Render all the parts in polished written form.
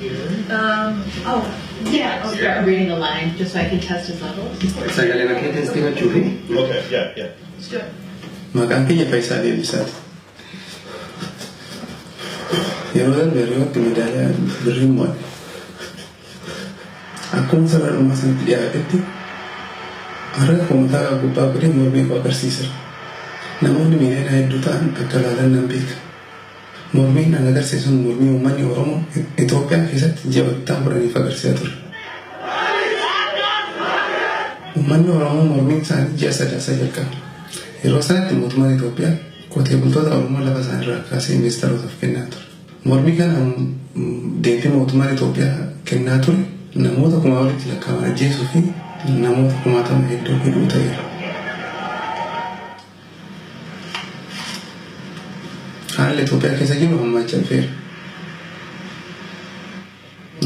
here. Oh, yeah, I'll start reading the line just so I can test his levels. Sagalee bakkee testii gochuufi. Okay, yeah. Let's do it. Maqaan kiyya Faayisaa Deebisaati. Yeroo darbe yerootti meedaaliyaa birrii mo'ate. Akkuma sarara dhumaa sanatti dhiyaatetti har'a kumataa gubbaa godhee mormii koo agarsiiseera. Namoonni miiliyoona hedduu ta'an akka ilaalan nan beeka. Mormiin an agarsiisuun mormii uummanni Oromoo Itoophiyaa keessatti ji'a bittaan godhaniif agarsiisaa ture. Uummanni Oromoo mormiin isaanii ji'a sadaasa jalqaba. Yeroo sanatti mootummaan Itoophiyaa qotee bultoota Oromoo lafa isaaniirraa kaasee investorotaaf kennaa ture. Mormii kana deemtee mootummaan Itoophiyaa kennaa ture namoota kumaa walitti lakkaa'aman ajjeesuu fi namoota kumaatama hedduu hidhuu ta'eera. Haalli Itoophiyaa keessa jiru hammaachaa dhufeera.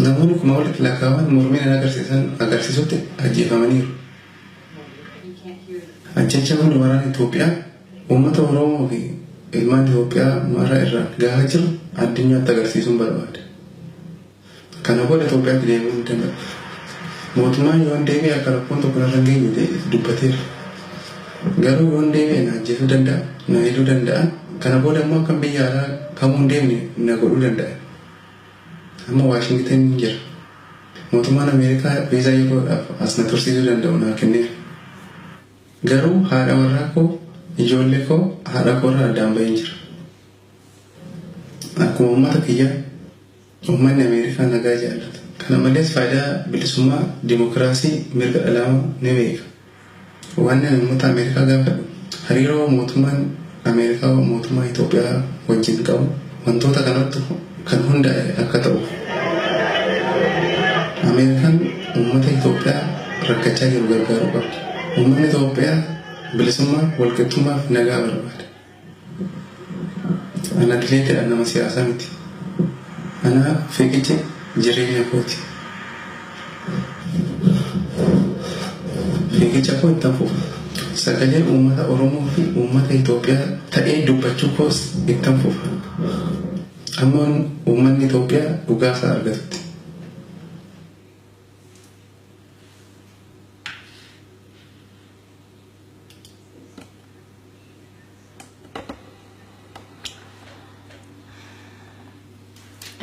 Namoonni kumaa walitti lakkaa'aman mormiin agarsiisutti ajjeefamaniiru. Ajjechaan waraana Itoophiyaa uummata Oromoo fi ilmaan Itoophiyaa mara irraa gahaa jiru addunyaatti agarsiisuun barbaada. Kana booda Itoophiyaatti deebi'uu hin danda'u. Mootummaan yoo deebi'e akka rakkoon tokko narra hin geenye dubbateera. Garuu yoo deebi'e na ajjeesuu danda'a, na hidhuu danda'a. Kana booda immoo akka biyya alaa kamuu hin deemne na godhuu danda'a. Amma Waashingtan jira. Mootummaan Ameerikaa viizaa yeroodhaaf as na tursiisuu danda'u naa kenneera. Garuu haadha warraa koo ijoollee koo haadha koorraa addaan bahee jira. Akkuma uummata kiyyaa uummanni Ameerikaa nagaa jaallata. Kana malees faayidaa bilisummaa dimokiraasii mirga dhala namaa ni beeka. Waan uummata Ameerikaa gaafadhu hariiroo mootummaan Ameerikaa mootummaa Itoophiyaa wajjin qabu wantoota kanatti kan hundaa'e akka ta'u. Ameerikaan uummata Itoophiyaa rakkachaa jiru gargaaruu qabdi. Uummanni Itoophiyaa bilisummaa walqixxummaa fi nagaa barbaada. Ana dileetedha nama siyaasaa miti. Ana fiigicha jireenya kooti. Fiigicha koo itti fufa. Sagalee uummata Oromoo fi uummata Itoophiyaa ta'ee dubbachuu koos itti fufa. Amma uummanni Itoophiyaa dhugaa isaa argatutti.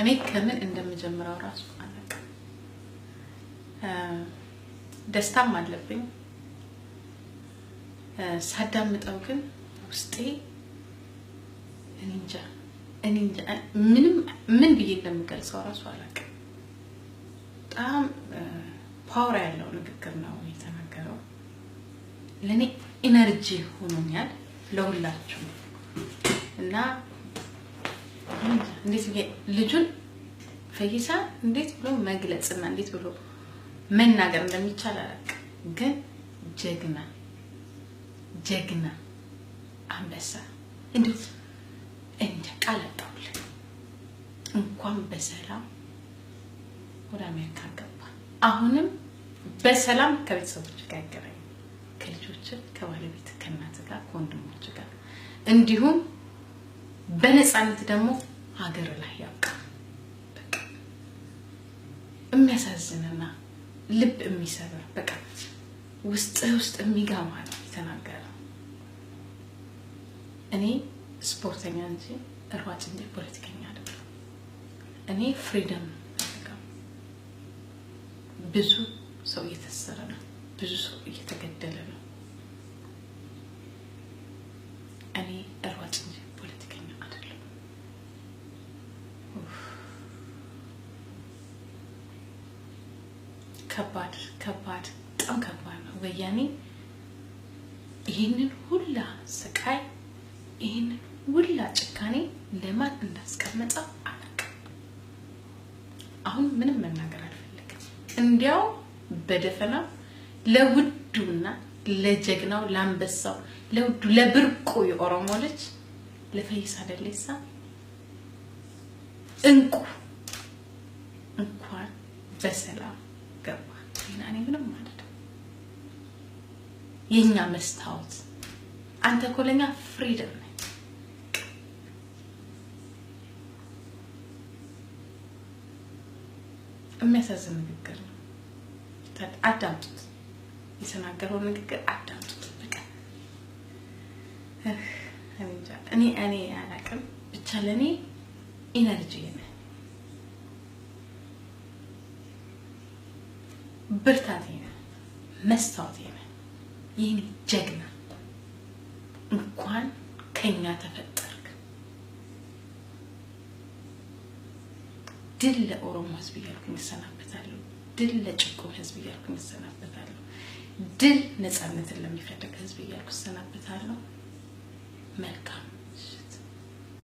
እኔ ከምን እንደምጀምረው ራሱ አላውቅም። ደስታም አለብኝ። ሳዳምጠው ግን ውስጤ እኔ እንጃ ምን ብዬ እንደምገልጸው ራሱ አላውቅም። በጣም ፓወር ያለው ንግግር ነው የተናገረው። ለኔ ኢነርጂ ሆኖኛል ለሁላችሁ እና እንዴት ልጁን ፈይሳ እንዴት ብሎ መግለጽና እንዴት ብሎ መናገር እንደሚቻል አላውቅም። ግን ጀግና አንበሳ እንዴት እንደ ቃላጣውል እንኳን በሰላም ወደ አሜሪካ ገባ። አሁንም በሰላም ከቤተሰቦች ጋር ያገናኝ ከልጆች ከባለቤት ከእናት ጋር ከወንድሞች ጋር እንዲሁም በነፃነት ደግሞ ሀገር ላይ ያውቃ። በቃ የሚያሳዝንና ልብ የሚሰብር በቃ ውስጥ የሚጋማ ነው የተናገረው። እኔ ስፖርተኛ እንጂ ሯጭ እንጂ ፖለቲከኛ አይደለም። እኔ ፍሪደም ፈልጋለሁ። ብዙ ሰው እየተሰረ ነው፣ ብዙ ሰው እየተገደለ ነው። እኔ ሯጭ እንጂ ፖለቲከኛ አይደለም። ከባድ በጣም ከባድ ነው። ወያኔ ይሄንን ሁላ ስቃይ ይሄንን ሁላ ጭካኔ ለማን እንዳስቀመጠ አላውቅም። አሁን ምንም መናገር አልፈልግም። እንዲያው በደፈና ለውዱና ለጀግናው ላንበሳው ለውዱ ለብርቁ የኦሮሞ ልጅ ለፈይሳ ደሌሳ እንኳን በሰላም ገባ። እኔ ምንም ማለት ነው የኛ መስታወት አንተ ኮለኛ ፍሪደም ነህ። የሚያሳዝን ንግግር ነው። አዳምጡት፣ የተናገረው ንግግር አዳምጡት። በቃ እኔ አላቅም ብቻ ለኔ ኢነርጂ ነው፣ ብርታቴ ነው፣ መስታወቴ ነው። ይሄን ጀግና እንኳን ከኛ ተፈጠርክ። ድል ለኦሮሞ ህዝብ እያልኩኝ እሰናበታለሁ። ድል ለጭቁን ህዝብ እያልኩኝ እሰናበታለሁ። ድል ነፃነትን ለሚፈልግ ህዝብ እያልኩኝ እሰናበታለሁ። መልካም